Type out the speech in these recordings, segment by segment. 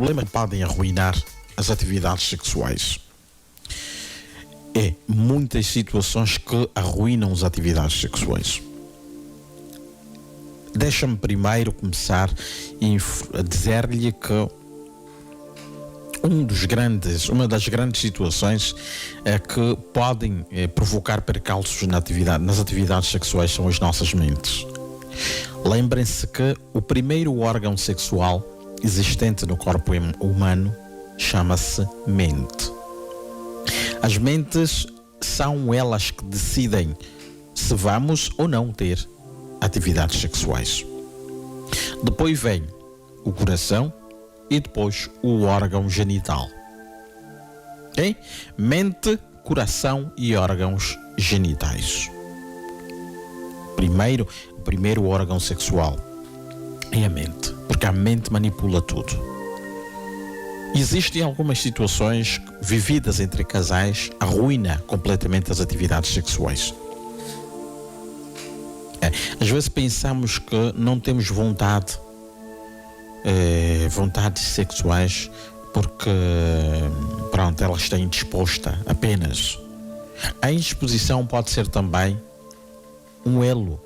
problemas que podem arruinar as atividades sexuais. É muitas situações que arruinam as atividades sexuais. Deixa-me primeiro começar a dizer-lhe que uma das grandes situações que podem provocar percalços nas atividades sexuais são as nossas mentes. Lembrem-se que o primeiro órgão sexual existente no corpo humano chama-se mente. As mentes são elas que decidem se vamos ou não ter atividades sexuais. Depois vem o coração e depois o órgão genital. Ok? Mente, coração e órgãos genitais. O primeiro órgão sexual é a mente, porque a mente manipula tudo. Existem algumas situações vividas entre casais que arruinam completamente as atividades sexuais. Às vezes pensamos que não temos vontades sexuais porque ela está indisposta apenas. A indisposição pode ser também um elo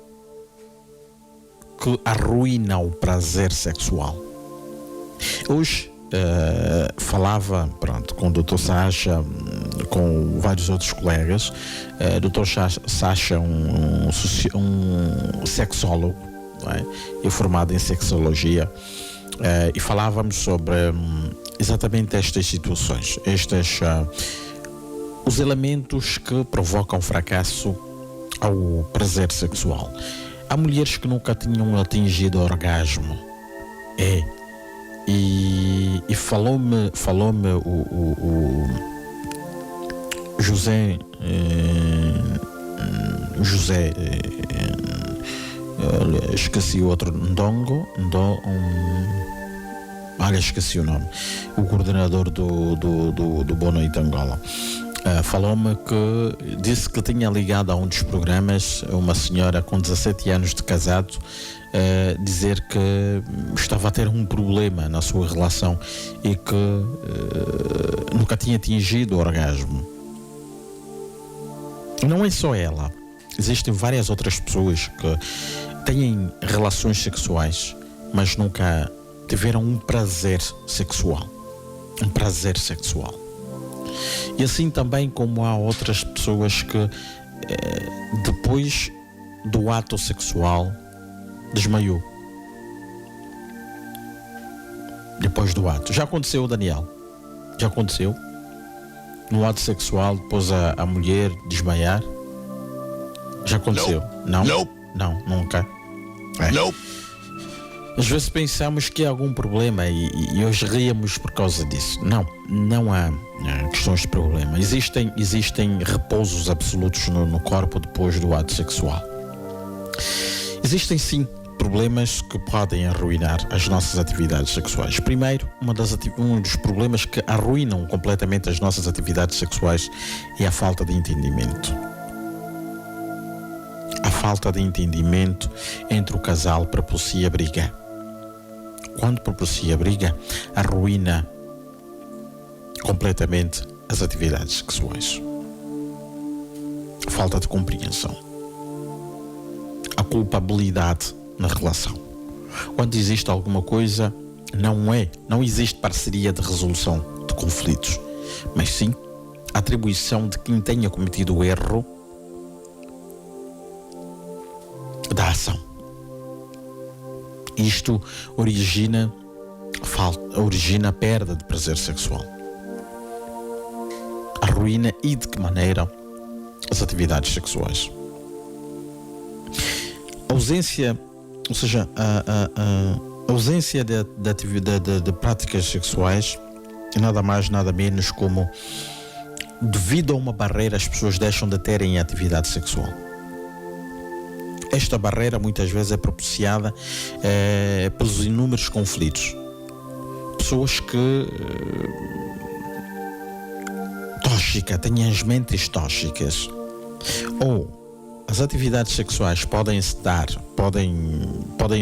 que arruina o prazer sexual. Hoje falava com o Dr. Sacha, com vários outros colegas. Dr. Sacha, um sexólogo, não é? E formado em sexologia, e falávamos sobre exatamente estas situações, os elementos que provocam fracasso ao prazer sexual. Há mulheres que nunca tinham atingido o orgasmo. E falou-me o José esqueci o outro esqueci o nome, o coordenador do Boa Noite Angola. Falou-me que disse que tinha ligado a um dos programas uma senhora com 17 anos de casado, dizer que estava a ter um problema na sua relação e que nunca tinha atingido o orgasmo. Não é só ela, existem várias outras pessoas que têm relações sexuais, mas nunca tiveram um prazer sexual. E assim também como há outras pessoas que depois do ato sexual desmaiou. Depois do ato. Já aconteceu, Daniel? Já aconteceu? No ato sexual, depois a mulher desmaiar? Já aconteceu? Não? Não, nunca. Não. Às vezes pensamos que há algum problema e hoje ríamos por causa disso. Não há questões de problema. Existem repousos absolutos no corpo depois do ato sexual. Existem sim problemas que podem arruinar as nossas atividades sexuais. Primeiro, um dos problemas que arruinam completamente as nossas atividades sexuais é a falta de entendimento. A falta de entendimento entre o casal propicia briga. Quando propicia briga, arruina completamente as atividades sexuais. Falta de compreensão. A culpabilidade na relação. Quando existe alguma coisa, não existe parceria de resolução de conflitos, mas sim a atribuição de quem tenha cometido o erro da ação. Isto origina a perda de prazer sexual. Arruina e de que maneira as atividades sexuais. A ausência de práticas sexuais é nada mais, nada menos como devido a uma barreira as pessoas deixam de terem atividade sexual. Esta barreira muitas vezes é propiciada pelos inúmeros conflitos. Pessoas que têm as mentes tóxicas, ou as atividades sexuais podem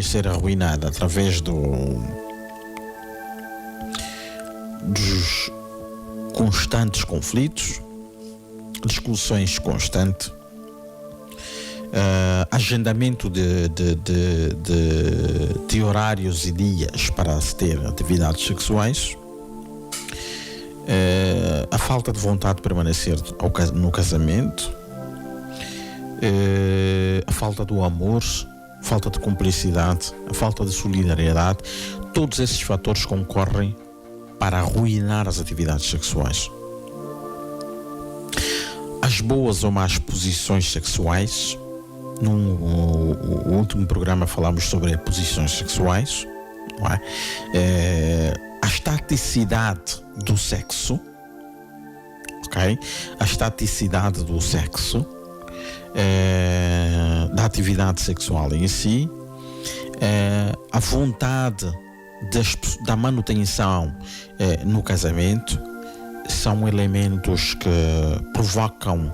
ser arruinadas através dos constantes conflitos, discussões constantes, agendamento de horários e dias para se ter atividades sexuais, a falta de vontade de permanecer no casamento, a falta do amor, a falta de cumplicidade, a falta de solidariedade. Todos esses fatores concorrem para arruinar as atividades sexuais. As boas ou más posições sexuais. No último programa falamos sobre posições sexuais, não é? A estaticidade do sexo, ok? A estaticidade do sexo, da atividade sexual em si, a vontade da manutenção no casamento, são elementos que provocam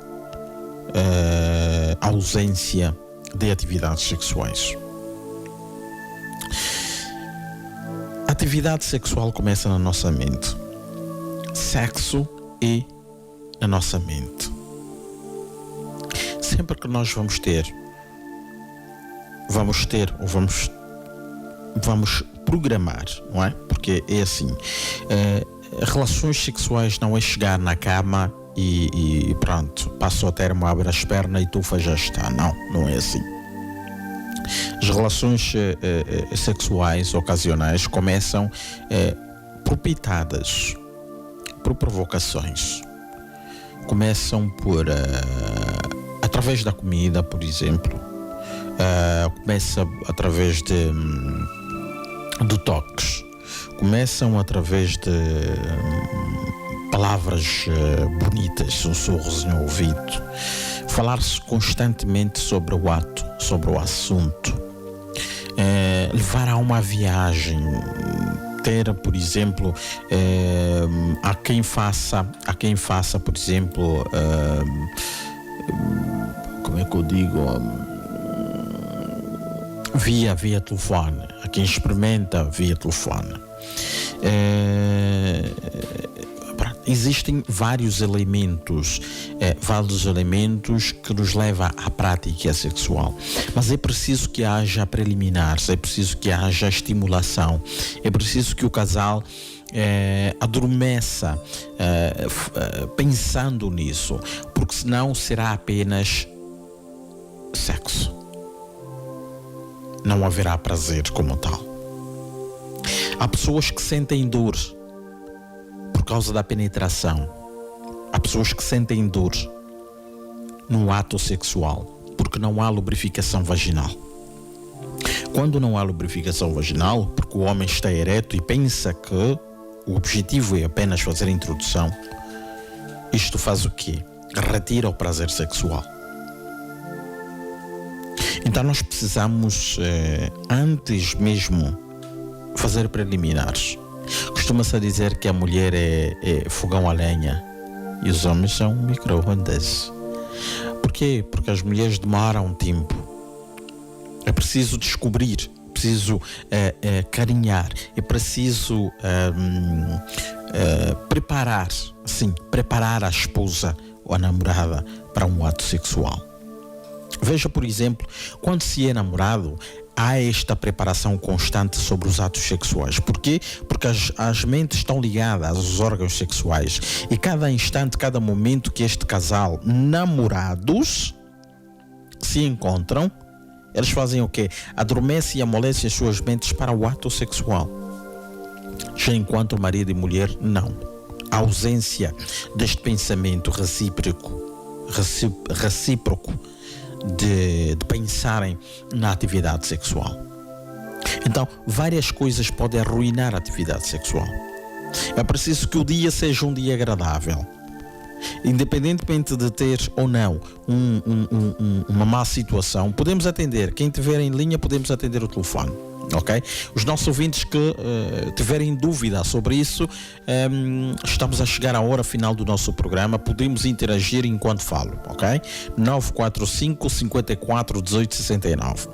a ausência de atividades sexuais. A atividade sexual começa na nossa mente. Sexo é na nossa mente. Sempre que nós vamos programar, não é? Porque é assim, relações sexuais não é chegar na cama e pronto, passa o termo, abre as pernas e tufa, já está. Não é assim. As relações sexuais ocasionais começam propitadas por provocações. Começam através da comida, por exemplo. Começa através de toques. Começam através de palavras bonitas, sussurros no ouvido, falar-se constantemente sobre o ato, sobre o assunto, levar a uma viagem, ter, por exemplo, a quem faça, por exemplo, como é que eu digo, via telefone, a quem experimenta via telefone. Existem vários elementos que nos levam à prática sexual, mas é preciso que haja preliminares, é preciso que haja estimulação, é preciso que o casal adormeça pensando nisso, porque senão será apenas sexo, não haverá prazer como tal. Há pessoas que sentem dor por causa da penetração. Há pessoas que sentem dor no ato sexual porque não há lubrificação vaginal. Quando não há lubrificação vaginal, porque o homem está ereto e pensa que o objetivo é apenas fazer a introdução, isto faz o quê? Retira o prazer sexual. Então nós precisamos, antes mesmo, fazer preliminares. Costuma-se a dizer que a mulher é fogão a lenha e os homens são micro-ondas. Por quê? Porque as mulheres demoram um tempo. É preciso descobrir, é preciso carinhar, é preciso preparar a esposa ou a namorada para um ato sexual. Veja, por exemplo, quando se é namorado, há esta preparação constante sobre os atos sexuais. Por quê? Porque as mentes estão ligadas aos órgãos sexuais e cada instante, cada momento que este casal, namorados, se encontram, eles fazem o quê? Adormecem e amolecem as suas mentes para o ato sexual. Já enquanto marido e mulher, não. A ausência deste pensamento recíproco de pensarem na atividade sexual. Então, várias coisas podem arruinar a atividade sexual. É preciso que o dia seja um dia agradável. Independentemente de ter ou não uma má situação, podemos atender. Quem estiver em linha, podemos atender o telefone. Ok? Os nossos ouvintes que tiverem dúvida sobre isso, estamos a chegar à hora final do nosso programa. Podemos interagir enquanto falo, ok? 945 54 18 69.